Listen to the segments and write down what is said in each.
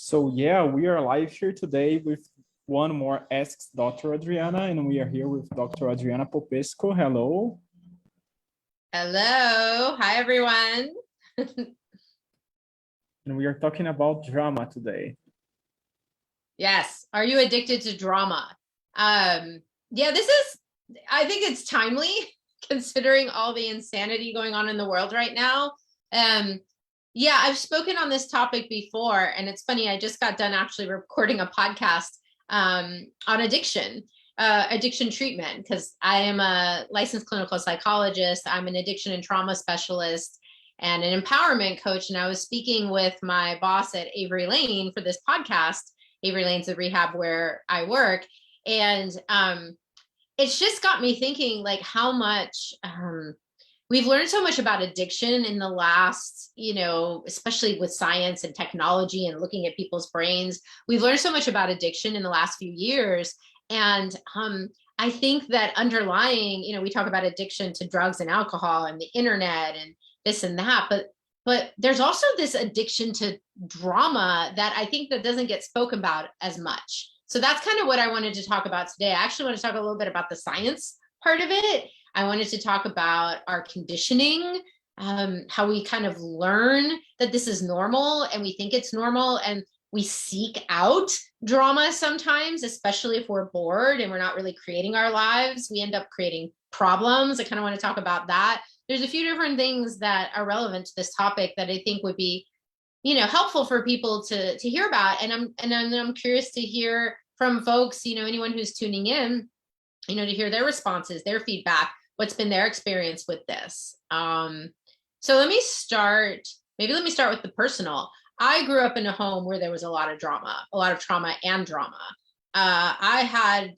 So yeah, we are live here today with one more Asks Dr. Adriana, and we are here with Dr. Adriana Popescu. Hello. Hello. Hi, everyone. And we are talking about drama today. Yes. Are you addicted to drama? I think it's timely considering all the insanity going on in the world right now. I've spoken on this topic before, and it's funny, I just got done actually recording a podcast on addiction treatment, because I am a licensed clinical psychologist. I'm an addiction and trauma specialist and an empowerment coach. And I was speaking with my boss at Avery Lane for this podcast. Avery Lane's the rehab where I work. And it's just got me thinking, like, how much we've learned so much about addiction in the last, especially with science and technology and looking at people's brains. We've learned so much about addiction in the last few years. And I think that underlying, we talk about addiction to drugs and alcohol and the internet and this and that, but there's also this addiction to drama that I think that doesn't get spoken about as much. So that's kind of what I wanted to talk about today. I actually want to talk a little bit about the science part of it. I wanted to talk about our conditioning, how we kind of learn that this is normal and we think it's normal, and we seek out drama sometimes, especially if we're bored and we're not really creating our lives. We end up creating problems. I kind of want to talk about that. There's a few different things that are relevant to this topic that I think would be, helpful for people to hear about. And I'm curious to hear from folks, anyone who's tuning in, to hear their responses, their feedback, what's been their experience with this. So let me start with the personal. I grew up in a home where there was a lot of trauma and drama. I'm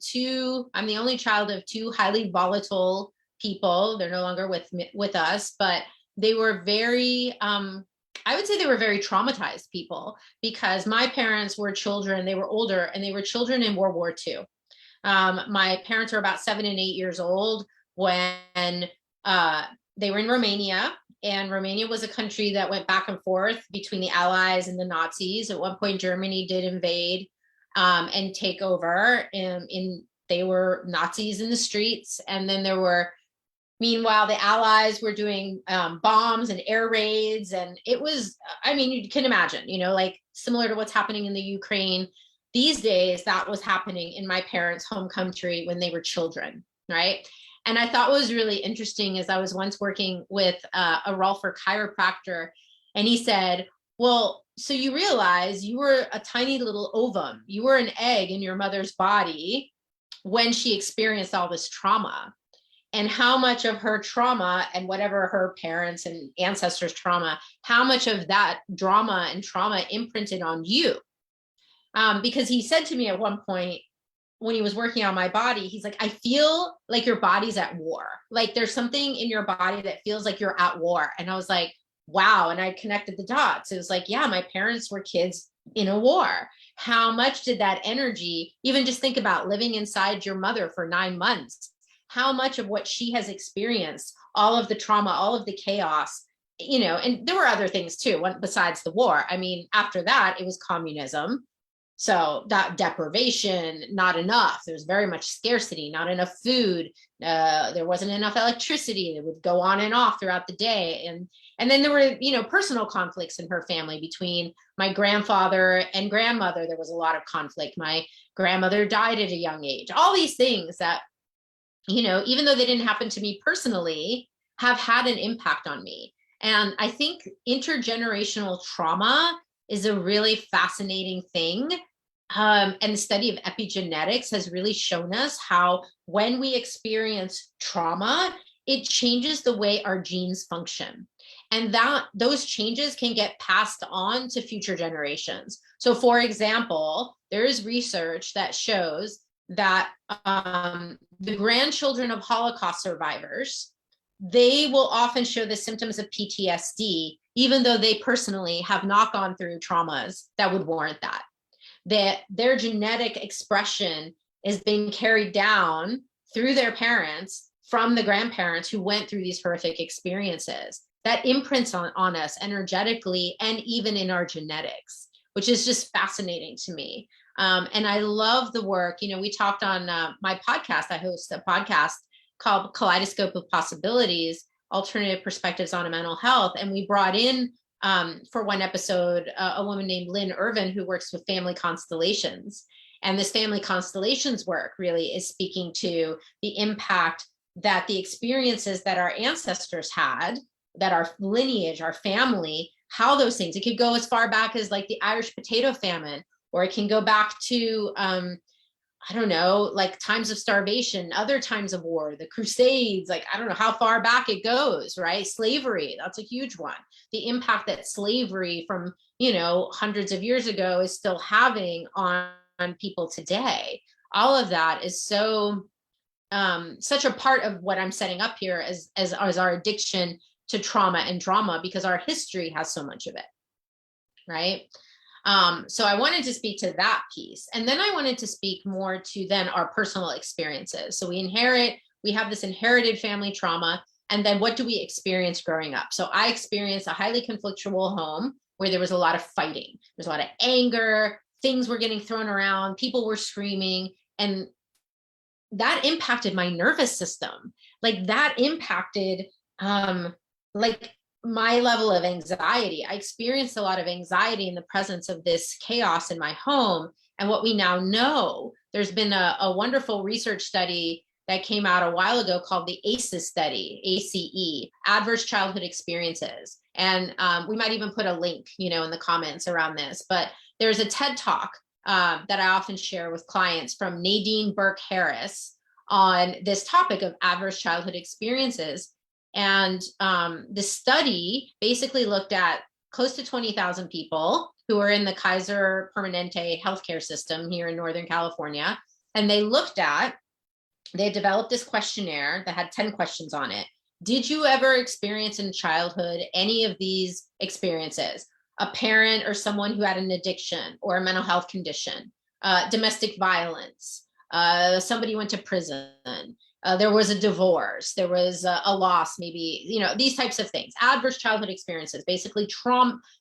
the only child of two highly volatile people. They're no longer with us, but they were very, I would say they were very traumatized people, because my parents were children, they were older, and they were children in World War II. My parents were about 7 and 8 years old when they were in Romania. And Romania was a country that went back and forth between the Allies and the Nazis. At one point, Germany did invade and take over. They were Nazis in the streets. And then meanwhile, the Allies were doing bombs and air raids. And it was, you can imagine, like similar to what's happening in the Ukraine these days, that was happening in my parents' home country when they were children, right? And I thought what was really interesting is I was once working with a Rolfer chiropractor, and he said, well, so you realize you were a tiny little ovum. You were an egg in your mother's body when she experienced all this trauma, and how much of her trauma and whatever her parents and ancestors' trauma, how much of that drama and trauma imprinted on you. Because he said to me at one point, when he was working on my body, he's like, I feel like your body's at war. Like there's something in your body that feels like you're at war. And I was like, wow. And I connected the dots. It was like, yeah, my parents were kids in a war. How much did that energy, even just think about living inside your mother for 9 months, how much of what she has experienced, all of the trauma, all of the chaos, and there were other things too, besides the war. After that, it was communism. So that deprivation, not enough. There was very much scarcity, not enough food. There wasn't enough electricity. It would go on and off throughout the day. And then there were, personal conflicts in her family between my grandfather and grandmother. There was a lot of conflict. My grandmother died at a young age. All these things that, even though they didn't happen to me personally, have had an impact on me. And I think intergenerational trauma is a really fascinating thing. And the study of epigenetics has really shown us how when we experience trauma, it changes the way our genes function. And those changes can get passed on to future generations. So for example, there is research that shows that the grandchildren of Holocaust survivors, they will often show the symptoms of PTSD, even though they personally have not gone through traumas that would warrant that. That their genetic expression is being carried down through their parents from the grandparents who went through these horrific experiences. That imprints on us energetically and even in our genetics. which is just fascinating to me. And I love the work. We talked on my podcast. I host a podcast called Kaleidoscope of Possibilities, Alternative Perspectives on Mental Health. And we brought in for one episode a woman named Lynn Irvin, who works with family constellations. And this family constellations work really is speaking to the impact that the experiences that our ancestors had, that our lineage, our family, how those things, it could go as far back as like the Irish potato famine, or it can go back to, I don't know, like times of starvation, other times of war, the Crusades, like, I don't know how far back it goes, right? Slavery, that's a huge one. The impact that slavery from, hundreds of years ago is still having on people today. All of that is so, such a part of what I'm setting up here as our addiction to trauma and drama, because our history has so much of it, right? So I wanted to speak to that piece. And then I wanted to speak more to then our personal experiences. So we have this inherited family trauma. And then what do we experience growing up? So I experienced a highly conflictual home where there was a lot of fighting. There's a lot of anger, things were getting thrown around, people were screaming, and that impacted my nervous system. Like that impacted, like my level of anxiety. I experienced a lot of anxiety in the presence of this chaos in my home. And what we now know, there's been a wonderful research study that came out a while ago called the ACEs study, ACE, Adverse Childhood Experiences. And we might even put a link, in the comments around this, but there's a TED Talk that I often share with clients from Nadine Burke-Harris on this topic of adverse childhood experiences. And the study basically looked at close to 20,000 people who are in the Kaiser Permanente healthcare system here in Northern California. And they developed this questionnaire that had 10 questions on it. Did you ever experience in childhood any of these experiences? A parent or someone who had an addiction or a mental health condition, domestic violence, somebody went to prison, there was a divorce, there was a loss, maybe, these types of things, adverse childhood experiences, basically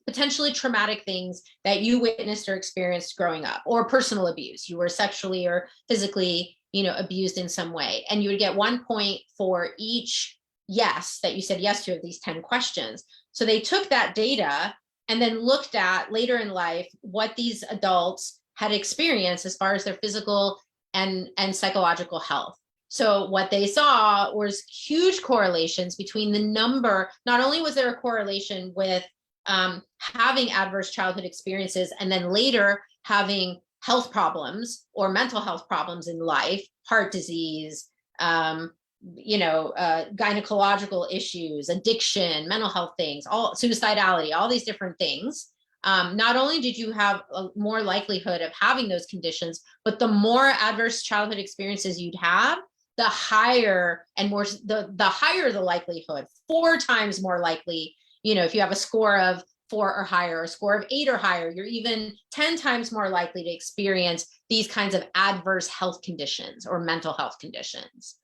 potentially traumatic things that you witnessed or experienced growing up, or personal abuse. You were sexually or physically, abused in some way. And you would get 1 point for each yes that you said yes to of these 10 questions. So they took that data and then looked at later in life what these adults had experienced as far as their physical and psychological health. So what they saw was huge correlations between the number. Not only was there a correlation with having adverse childhood experiences and then later having health problems or mental health problems in life, heart disease, gynecological issues, addiction, mental health things, all suicidality, all these different things. Not only did you have a more likelihood of having those conditions, but the more adverse childhood experiences you'd have, the higher and more, the higher the likelihood, 4 times more likely, if you have a score of 4 or higher, a score of 8 or higher, you're even 10 times more likely to experience these kinds of adverse health conditions or mental health conditions.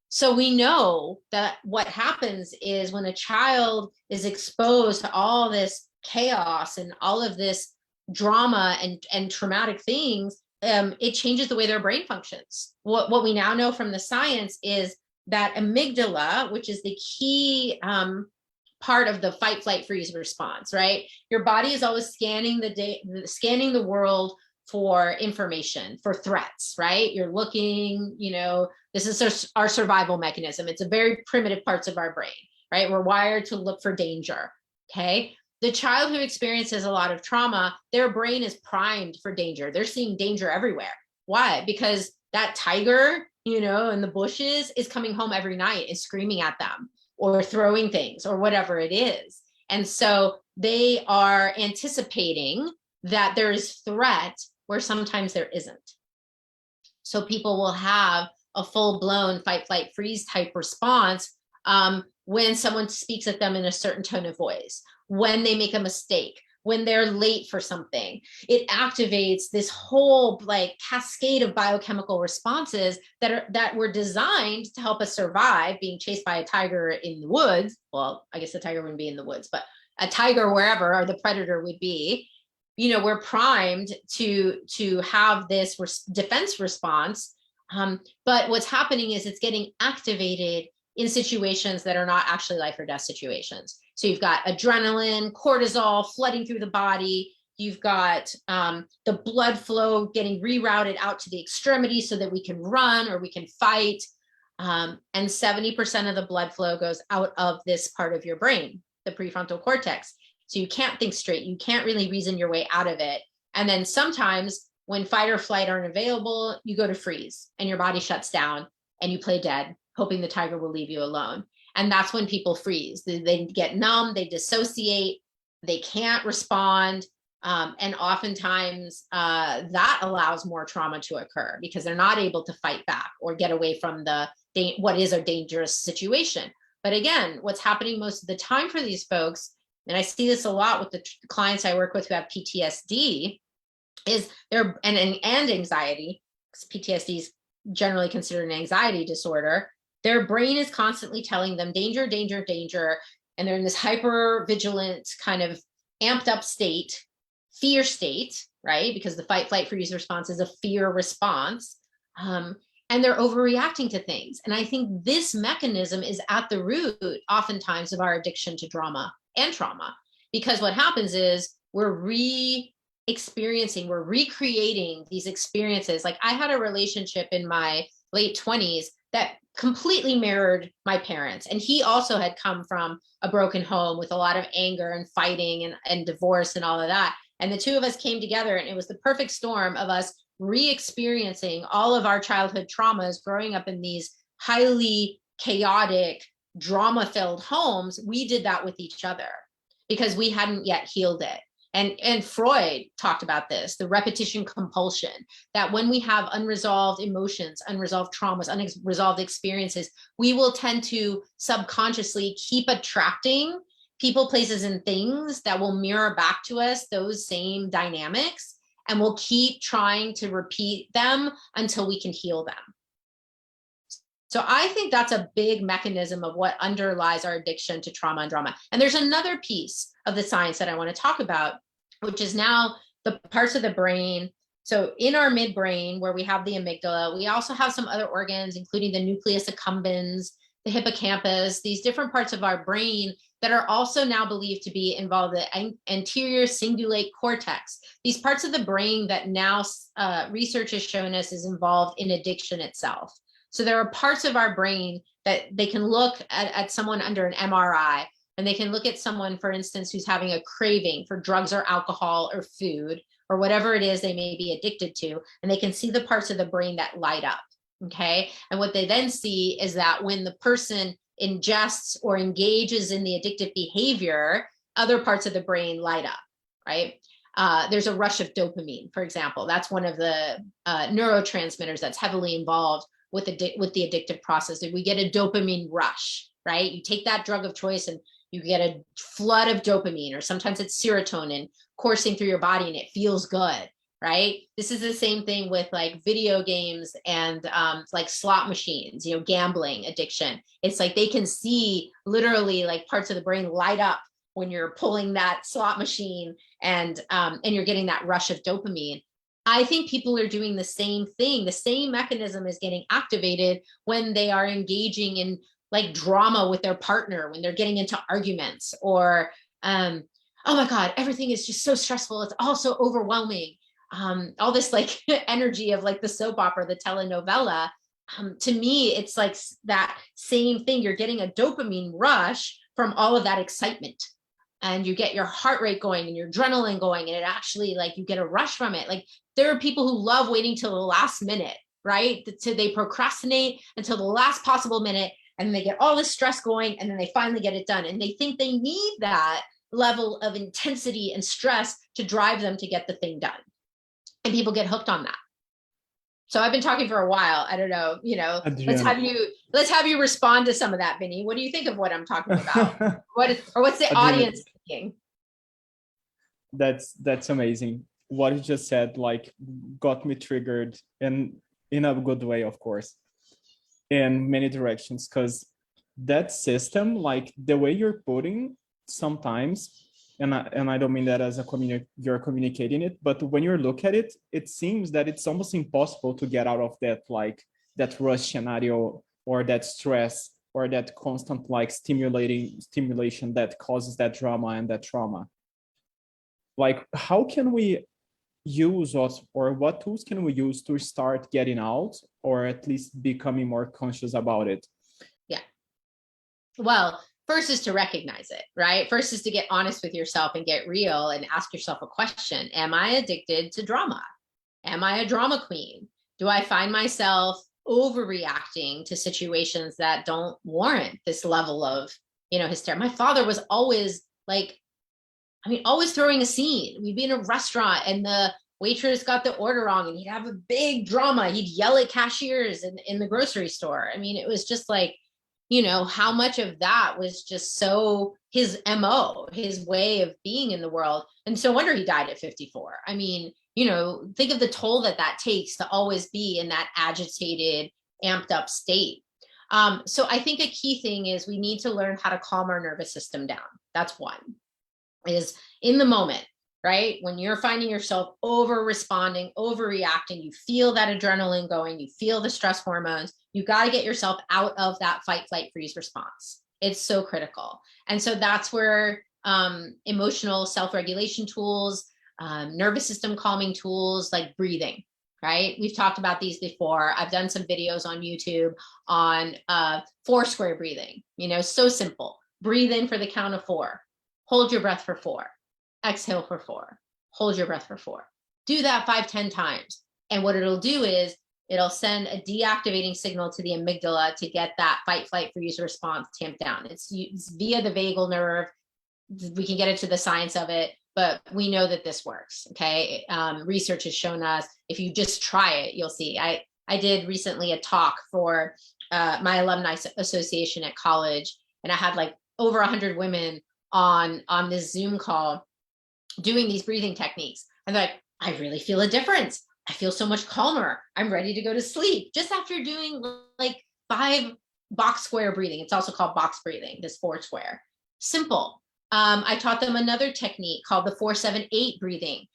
So we know that what happens is when a child is exposed to all this chaos and all of this drama and traumatic things, it changes the way their brain functions. What we now know from the science is that amygdala, which is the key part of the fight, flight, freeze response, right? Your body is always scanning the world for information, for threats, right? You're looking, this is our survival mechanism. It's a very primitive parts of our brain, right? We're wired to look for danger, okay? The child who experiences a lot of trauma, their brain is primed for danger. They're seeing danger everywhere. Why? Because that tiger, in the bushes is coming home every night and screaming at them or throwing things or whatever it is. And so they are anticipating that there is threat where sometimes there isn't. So people will have a full-blown fight, flight, freeze type response when someone speaks at them in a certain tone of voice, when they make a mistake, when they're late for something. It activates this whole cascade of biochemical responses that were designed to help us survive being chased by a tiger in the woods. Well, I guess the tiger wouldn't be in the woods, but a tiger wherever, or the predator would be. we're primed to have this defense response. But what's happening is it's getting activated in situations that are not actually life or death situations. So you've got adrenaline, cortisol flooding through the body. You've got the blood flow getting rerouted out to the extremity so that we can run or we can fight. And 70% of the blood flow goes out of this part of your brain, the prefrontal cortex. So you can't think straight. You can't really reason your way out of it. And then sometimes when fight or flight aren't available, you go to freeze and your body shuts down and you play dead, hoping the tiger will leave you alone. And that's when people freeze. They get numb, they dissociate, they can't respond. And oftentimes that allows more trauma to occur because they're not able to fight back or get away from what is a dangerous situation. But again, what's happening most of the time for these folks, and I see this a lot with the clients I work with who have PTSD, is and anxiety, because PTSD is generally considered an anxiety disorder. Their brain is constantly telling them danger, danger, danger, and they're in this hyper vigilant kind of amped up state, fear state, right? Because the fight, flight, freeze response is a fear response. And they're overreacting to things. And I think this mechanism is at the root, oftentimes, of our addiction to drama and trauma. Because what happens is we're recreating these experiences. Like I had a relationship in my late 20s that completely mirrored my parents. And he also had come from a broken home with a lot of anger and fighting and divorce and all of that. And the two of us came together, and it was the perfect storm of us re-experiencing all of our childhood traumas growing up in these highly chaotic, drama-filled homes. We did that with each other because we hadn't yet healed it. And Freud talked about this, the repetition compulsion, that when we have unresolved emotions, unresolved traumas, unresolved experiences, we will tend to subconsciously keep attracting people, places, and things that will mirror back to us those same dynamics, and we'll keep trying to repeat them until we can heal them. So I think that's a big mechanism of what underlies our addiction to trauma and drama. And there's another piece of the science that I want to talk about, which is now the parts of the brain. So in our midbrain, where we have the amygdala, we also have some other organs, including the nucleus accumbens, the hippocampus, these different parts of our brain that are also now believed to be involved in the anterior cingulate cortex. These parts of the brain that now research has shown us is involved in addiction itself. So there are parts of our brain that they can look at someone under an MRI, and they can look at someone, for instance, who's having a craving for drugs or alcohol or food or whatever it is they may be addicted to, and they can see the parts of the brain that light up, okay? And what they then see is that when the person ingests or engages in the addictive behavior, other parts of the brain light up, right? There's a rush of dopamine, for example. That's one of the neurotransmitters that's heavily involved with the addictive process. We get a dopamine rush, right? You take that drug of choice and you get a flood of dopamine, or sometimes it's serotonin coursing through your body and it feels good, right? This is the same thing with like video games and like slot machines, gambling addiction. It's like they can see literally like parts of the brain light up when you're pulling that slot machine and you're getting that rush of dopamine. I think people are doing the same thing. The same mechanism is getting activated when they are engaging in like drama with their partner, when they're getting into arguments, or, oh my God, everything is just so stressful. It's all so overwhelming. All this like energy of like the soap opera, the telenovela. To me, it's like that same thing. You're getting a dopamine rush from all of that excitement, and you get your heart rate going and your adrenaline going, and it actually like you get a rush from it. Like there are people who love waiting till the last minute, right? So they procrastinate until the last possible minute, and they get all this stress going, and then they finally get it done. And they think they need that level of intensity and stress to drive them to get the thing done. And people get hooked on that. So I've been talking for a while. I don't know, Adriana, let's have you respond to some of that, Vinny. What do you think of what I'm talking about? What's the Adriana, audience thinking? That's amazing. What you just said, like, got me triggered, and in a good way, of course, in many directions, because that system, like the way you're putting, sometimes and I don't mean that as a you're communicating it, but when you look at it, it seems that it's almost impossible to get out of that, like that rush scenario or that stress or that constant like stimulation that causes that drama and that trauma. Like, how can we use us, or what tools can we use to start getting out, or at least becoming more conscious about it? Yeah. Well, first is to recognize it, right? First is to get honest with yourself and get real and ask yourself a question. Am I addicted to drama? Am I a drama queen? Do I find myself overreacting to situations that don't warrant this level of, hysteria? My father was always like, always throwing a scene. We'd be in a restaurant and the waitress got the order wrong and he'd have a big drama. He'd yell at cashiers in the grocery store. It was just like, how much of that was just so his MO, his way of being in the world. And so wonder he died at 54. Think of the toll that takes to always be in that agitated, amped up state. So I think a key thing is we need to learn how to calm our nervous system down. That's one, is in the moment, right? When you're finding yourself over responding, overreacting, you feel that adrenaline going, you feel the stress hormones, you got to get yourself out of that fight, flight, freeze response. It's so critical. And so that's where emotional self-regulation tools, nervous system calming tools like breathing, right? We've talked about these before. I've done some videos on YouTube on 4 square breathing, so simple. Breathe in for the count of 4. Hold your breath for 4. Exhale for 4. Hold your breath for 4. Do that 5-10 times. And what it'll do is it'll send a deactivating signal to the amygdala to get that fight, flight, freeze response tamped down. It's via the vagal nerve. We can get into the science of it, but we know that this works. Okay. Research has shown us, if you just try it, you'll see. I did recently a talk for my alumni association at college, and I had like over 100 women on this Zoom call doing these breathing techniques. And they're like, I really feel a difference. I feel so much calmer. I'm ready to go to sleep just after doing like 5 box square breathing. It's also called box breathing, this 4 square. Simple. I taught them another technique called the 4-7-8 breathing,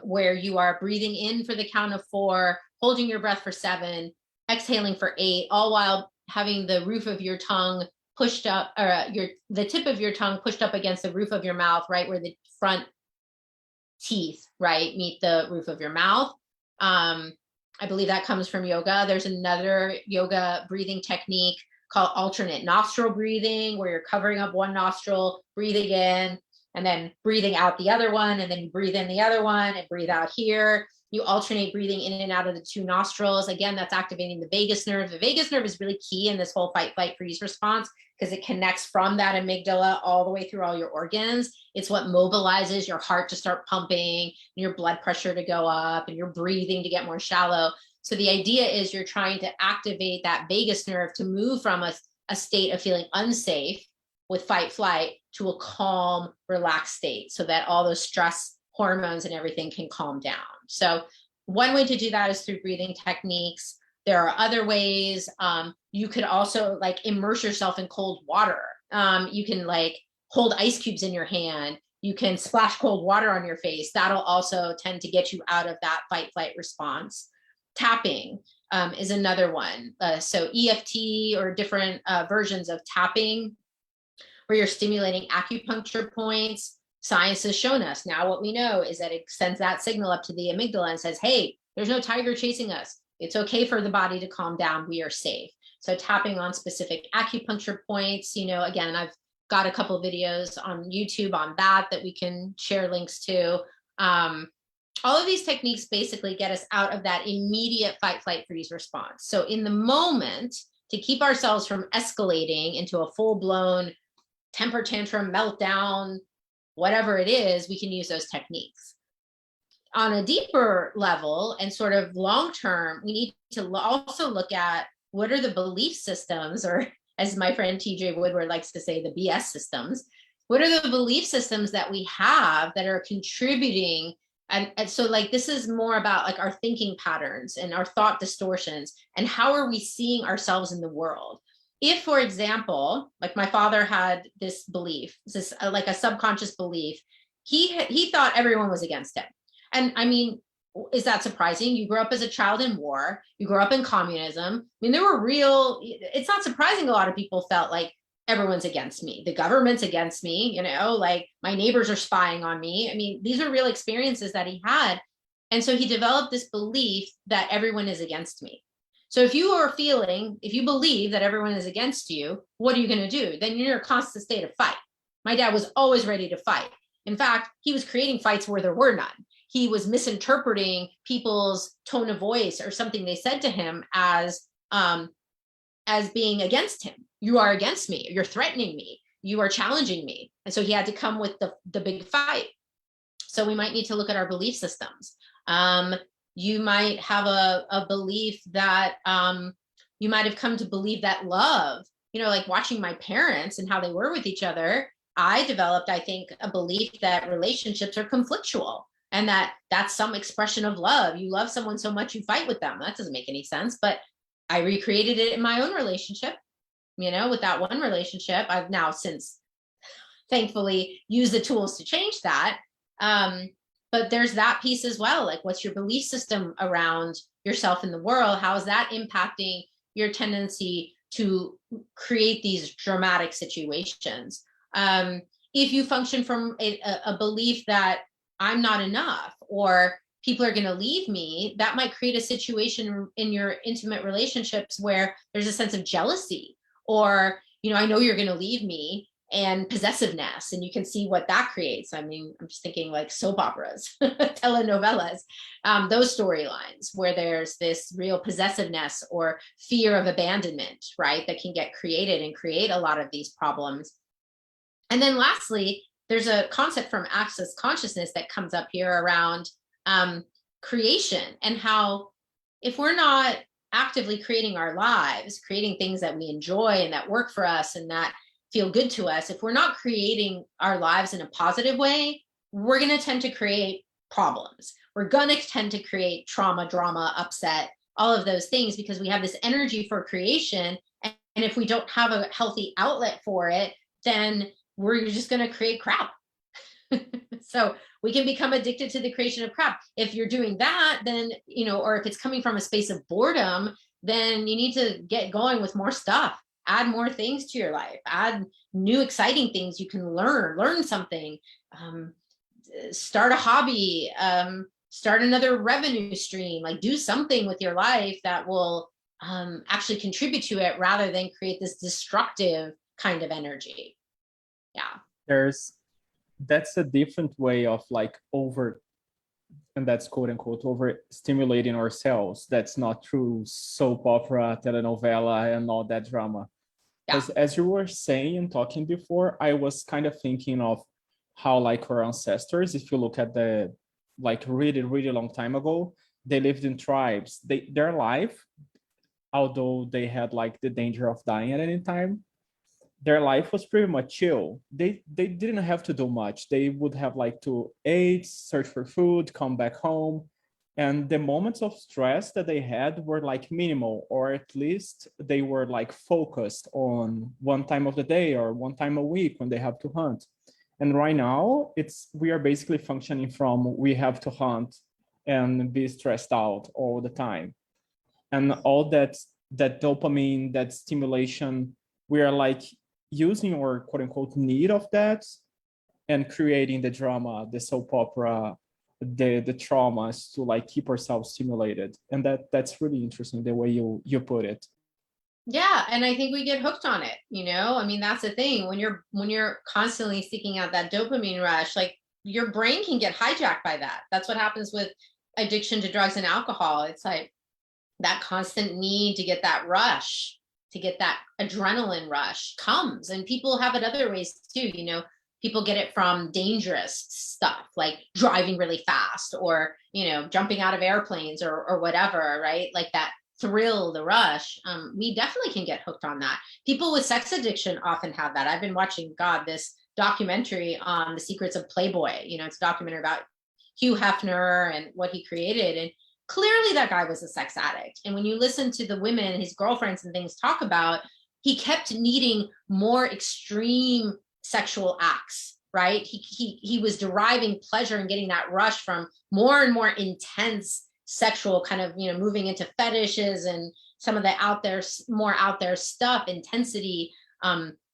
where you are breathing in for the count of 4, holding your breath for 7, exhaling for 8, all while having the roof of your tongue pushed up, or the tip of your tongue pushed up against the roof of your mouth, right where the front teeth, right, meet the roof of your mouth. I believe that comes from yoga. There's another yoga breathing technique called alternate nostril breathing, where you're covering up one nostril, breathing in, and then breathing out the other one, and then you breathe in the other one and breathe out here. You alternate breathing in and out of the 2 nostrils. Again, that's activating the vagus nerve. The vagus nerve is really key in this whole fight, flight, freeze response, because it connects from that amygdala all the way through all your organs. It's what mobilizes your heart to start pumping, and your blood pressure to go up, and your breathing to get more shallow. So the idea is you're trying to activate that vagus nerve to move from a state of feeling unsafe with fight, flight to a calm, relaxed state, so that all those stress hormones and everything can calm down. So one way to do that is through breathing techniques. There are other ways. You could also like immerse yourself in cold water. You can like hold ice cubes in your hand. You can splash cold water on your face. That'll also tend to get you out of that fight, flight response. Tapping is another one. So EFT, or different versions of tapping, where you're stimulating acupuncture points. Science has shown us now, what we know is that it sends that signal up to the amygdala and says, hey, there's no tiger chasing us. It's okay for the body to calm down. We are safe. So tapping on specific acupuncture points, again, I've got a couple videos on YouTube on that we can share links to. All of these techniques basically get us out of that immediate fight, flight, freeze response. So in the moment, to keep ourselves from escalating into a full-blown temper tantrum, meltdown, whatever it is, we can use those techniques. On a deeper level and sort of long-term, we need to also look at what are the belief systems, or as my friend TJ Woodward likes to say, the BS systems. What are the belief systems that we have that are contributing? And so like, this is more about like our thinking patterns and our thought distortions, and how are we seeing ourselves in the world? if, for example, like my father had this belief, this like a subconscious belief, he thought everyone was against him. And I mean, is that surprising? You grew up as a child in war, you grew up in communism. I mean, there were real, it's not surprising a lot of people felt like everyone's against me. The government's against me, you know, like my neighbors are spying on me. I mean, these are real experiences that he had. And so he developed this belief that everyone is against me. So if you believe that everyone is against you, what are you going to do? Then you're in a constant state of fight. My dad was always ready to fight. In fact, he was creating fights where there were none. He was misinterpreting people's tone of voice or something they said to him as being against him. You are against me. You're threatening me. You are challenging me. And so he had to come with the big fight. So we might need to look at our belief systems. You might have a belief that you might have come to believe that love, you know, like watching my parents and how they were with each other. I developed, I think, a belief that relationships are conflictual and that that's some expression of love. You love someone so much you fight with them. That doesn't make any sense, but I recreated it in my own relationship, you know, with that one relationship. I've now since thankfully used the tools to change that. But there's that piece as well. Like, what's your belief system around yourself in the world? How is that impacting your tendency to create these dramatic situations? If you function from a belief that I'm not enough or people are going to leave me, that might create a situation in your intimate relationships where there's a sense of jealousy or, you know, I know you're going to leave me, and possessiveness. And you can see what that creates. I mean, I'm just thinking like soap operas, telenovelas, those storylines where there's this real possessiveness or fear of abandonment, right? That can get created and create a lot of these problems. And then lastly, there's a concept from access consciousness that comes up here around creation and how if we're not actively creating our lives, creating things that we enjoy and that work for us and that feel good to us, if we're not creating our lives in a positive way, we're going to tend to create problems. We're going to tend to create trauma, drama, upset, all of those things because we have this energy for creation. And if we don't have a healthy outlet for it, then we're just going to create crap. So we can become addicted to the creation of crap. If you're doing that, then, you know, or if it's coming from a space of boredom, then you need to get going with more stuff. Add more things to your life, add new exciting things you can learn something, start a hobby, start another revenue stream, like do something with your life that will actually contribute to it rather than create this destructive kind of energy. Yeah. That's a different way of like and that's quote unquote over stimulating ourselves. That's not through soap opera, telenovela, and all that drama. Yeah. As you were saying and talking before, I was kind of thinking of how like our ancestors, if you look at the like really, really long time ago, they lived in tribes. Their life, although they had like the danger of dying at any time, their life was pretty much chill. They didn't have to do much. They would have like to eat, search for food, come back home. And the moments of stress that they had were like minimal, or at least they were like focused on one time of the day or one time a week when they have to hunt. And right now we are basically functioning from, we have to hunt and be stressed out all the time. And all that dopamine, that stimulation, we are like using our quote unquote need of that and creating the drama, the soap opera, the traumas to like keep ourselves stimulated. And that's really interesting the way you put it. Yeah, and I think we get hooked on it, you know? I mean, that's the thing. When you're constantly seeking out that dopamine rush, like your brain can get hijacked by that. That's what happens with addiction to drugs and alcohol. It's like that constant need to get that rush, to get that adrenaline rush comes, and people have it other ways too. You know, people get it from dangerous stuff like driving really fast or, you know, jumping out of airplanes or whatever, right? Like that thrill, the rush. We definitely can get hooked on that. People with sex addiction often have that. I've been watching, this documentary on the secrets of Playboy. You know, it's a documentary about Hugh Hefner and what he created. And clearly that guy was a sex addict. And when you listen to the women, his girlfriends and things talk about, he kept needing more extreme sexual acts, right? He was deriving pleasure and getting that rush from more and more intense sexual kind of, moving into fetishes and some of the more out there stuff, intensity,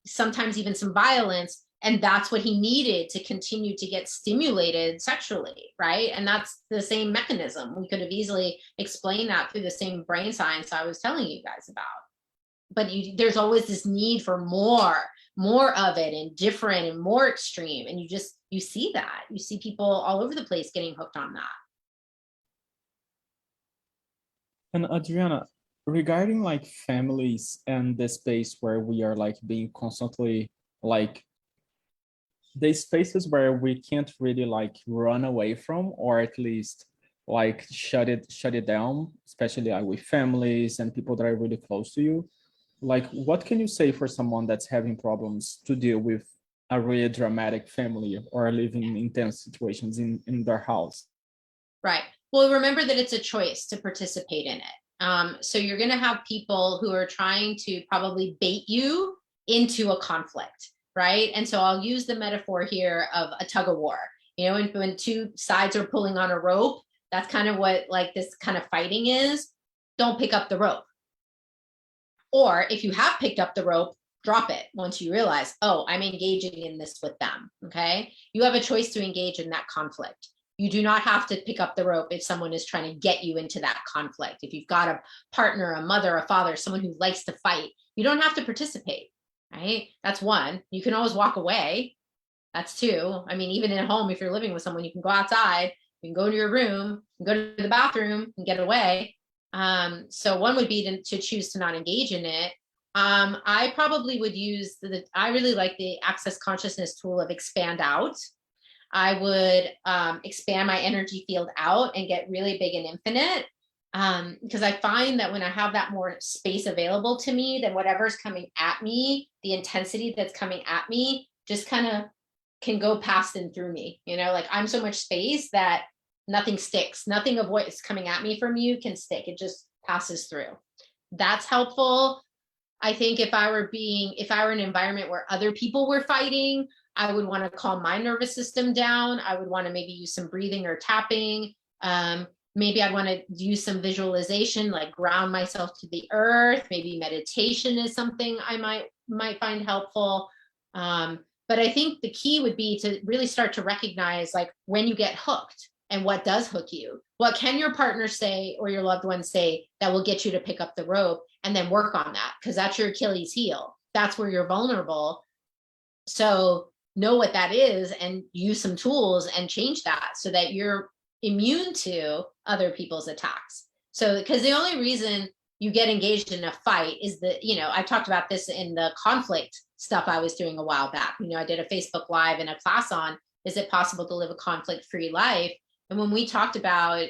sometimes even some violence. And that's what he needed to continue to get stimulated sexually, right? And that's the same mechanism. We could have easily explained that through the same brain science I was telling you guys about. But there's always this need for more of it, and different and more extreme. And you see that. You see people all over the place getting hooked on that. And Adriana, regarding like families and the space where we are like being constantly like the spaces where we can't really like run away from, or at least like shut it down, especially like with families and people that are really close to you. Like, what can you say for someone that's having problems to deal with a really dramatic family or living in intense situations in their house? Right. Well, remember that it's a choice to participate in it. So you're going to have people who are trying to probably bait you into a conflict, right? And so I'll use the metaphor here of a tug of war. When two sides are pulling on a rope, that's kind of what like this kind of fighting is. Don't pick up the rope. Or if you have picked up the rope, drop it once you realize, oh, I'm engaging in this with them. Okay. You have a choice to engage in that conflict. You do not have to pick up the rope if someone is trying to get you into that conflict. If you've got a partner, a mother, a father, someone who likes to fight, you don't have to participate, right? That's one. You can always walk away. That's two. I mean, even at home, if you're living with someone, you can go outside, you can go to your room, you can go to the bathroom and get away. So one would be to choose to not engage in it. I probably would use I really like the access consciousness tool of expand out. I would expand my energy field out and get really big and infinite. Because I find that when I have that more space available to me, then whatever's coming at me, the intensity that's coming at me just kind of can go past and through me. Like I'm so much space that nothing sticks. Nothing of what is coming at me from you can stick. It just passes through. That's helpful. I think if I were in an environment where other people were fighting, I would want to calm my nervous system down. I would want to maybe use some breathing or tapping. Maybe I'd want to use some visualization, like ground myself to the earth. Maybe meditation is something I might find helpful. But I think the key would be to really start to recognize like when you get hooked and what does hook you. What can your partner say or your loved one say that will get you to pick up the rope, and then work on that, because that's your Achilles heel. That's where you're vulnerable. So know what that is and use some tools and change that so that you're immune to other people's attacks. So, because the only reason you get engaged in a fight is that, I talked about this in the conflict stuff I was doing a while back. I did a Facebook Live in a class on, is it possible to live a conflict-free life? And when we talked about,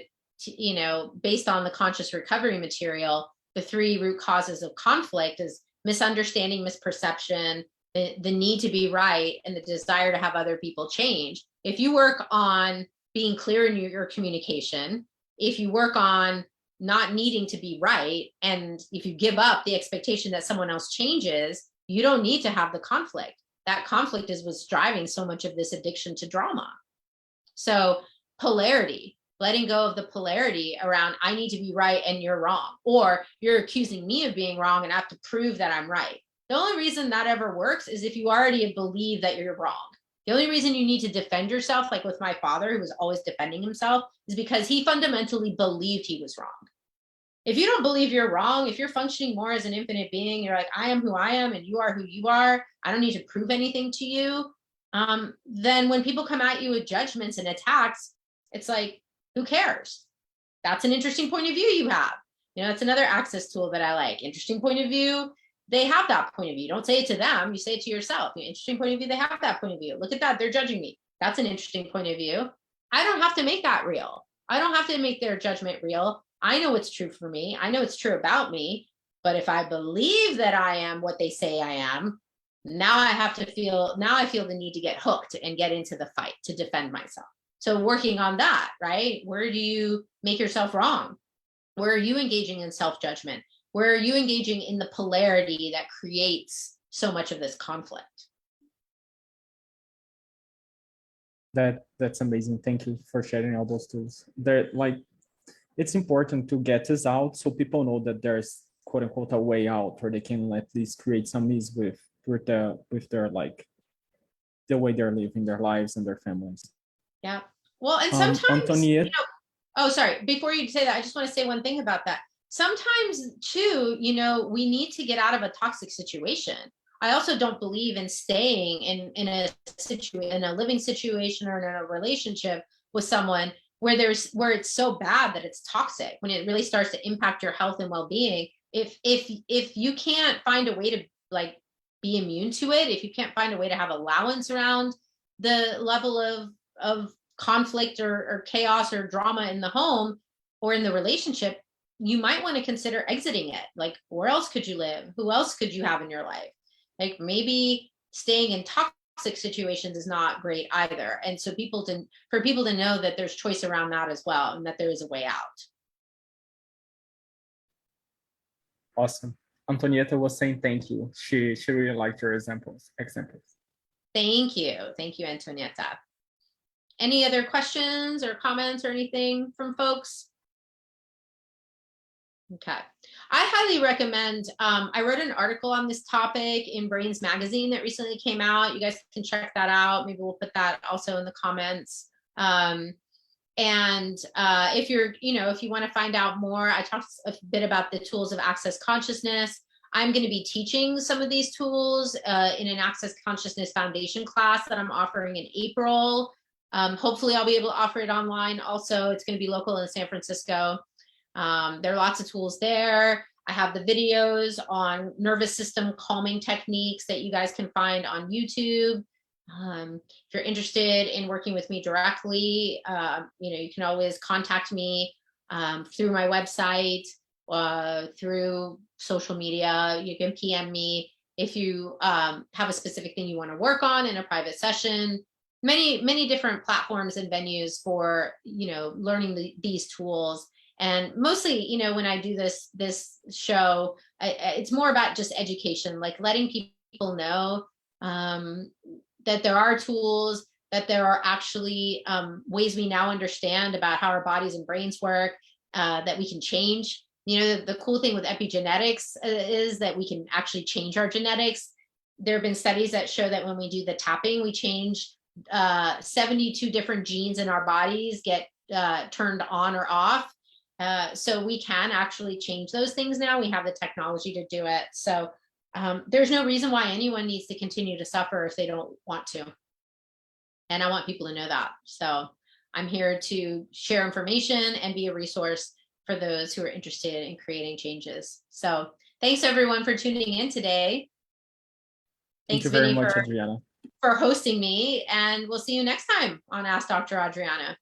based on the conscious recovery material, the 3 root causes of conflict is misunderstanding, misperception, the need to be right, and the desire to have other people change. If you work on being clear in your communication, if you work on not needing to be right, and if you give up the expectation that someone else changes, you don't need to have the conflict. That conflict is what's driving so much of this addiction to drama. So polarity, letting go of the polarity around I need to be right and you're wrong, or you're accusing me of being wrong and I have to prove that I'm right. The only reason that ever works is if you already believe that you're wrong. The only reason you need to defend yourself, like with my father, who was always defending himself, is because he fundamentally believed he was wrong. If you don't believe you're wrong, if you're functioning more as an infinite being, you're like, I am who I am and you are who you are, I don't need to prove anything to you. Then when people come at you with judgments and attacks, it's like, who cares? That's an interesting point of view you have. It's another access tool that I like. Interesting point of view. They have that point of view. Don't say it to them. You say it to yourself. Interesting point of view. They have that point of view. Look at that. They're judging me. That's an interesting point of view. I don't have to make that real. I don't have to make their judgment real. I know it's true for me. I know it's true about me. But if I believe that I am what they say I am, now I feel the need to get hooked and get into the fight to defend myself. So working on that, right? Where do you make yourself wrong? Where are you engaging in self-judgment? Where are you engaging in the polarity that creates so much of this conflict? That's amazing. Thank you for sharing all those tools. They're like, it's important to get this out so people know that there's quote unquote a way out, or they can at least create some ease with their like the way they're living their lives and their families. Yeah. Well, and sometimes, Antoniette, oh, sorry. Before you say that, I just want to say one thing about that. Sometimes too, we need to get out of a toxic situation. I also don't believe in staying in a living situation or in a relationship with someone where it's so bad that it's toxic, when it really starts to impact your health and well-being. If you can't find a way to like be immune to it, if you can't find a way to have allowance around the level of conflict or chaos or drama in the home or in the relationship, you might want to consider exiting it. Like, where else could you live? Who else could you have in your life? Like, maybe staying in toxic situations is not great either. And so for people to know that there's choice around that as well, and that there is a way out. awesome. Antonietta was saying thank you. She really liked your examples. Thank you, Antonietta. Any other questions or comments or anything from folks? Okay. I highly recommend, I wrote an article on this topic in Brainz magazine that recently came out. You guys can check that out. Maybe we'll put that also in the comments. If you want to find out more, I talked a bit about the tools of access consciousness. I'm going to be teaching some of these tools in an Access Consciousness Foundation class that I'm offering in April. Hopefully I'll be able to offer it online. Also, it's going to be local in San Francisco. There are lots of tools there. I have the videos on nervous system calming techniques that you guys can find on YouTube. If you're interested in working with me directly, you can always contact me through my website, through social media. You can PM me if you have a specific thing you want to work on in a private session. Many different platforms and venues for learning these tools. And mostly, when I do this show, it's more about just education, like letting people know that there are tools, that there are actually ways we now understand about how our bodies and brains work, that we can change. The cool thing with epigenetics is that we can actually change our genetics. There have been studies that show that when we do the tapping, we change 72 different genes in our bodies get turned on or off. So we can actually change those things now. We have the technology to do it. So there's no reason why anyone needs to continue to suffer if they don't want to. And I want people to know that. So I'm here to share information and be a resource for those who are interested in creating changes. So thanks everyone for tuning in today. Thank you very much, Adriana, for hosting me, and we'll see you next time on Ask Dr. Adriana.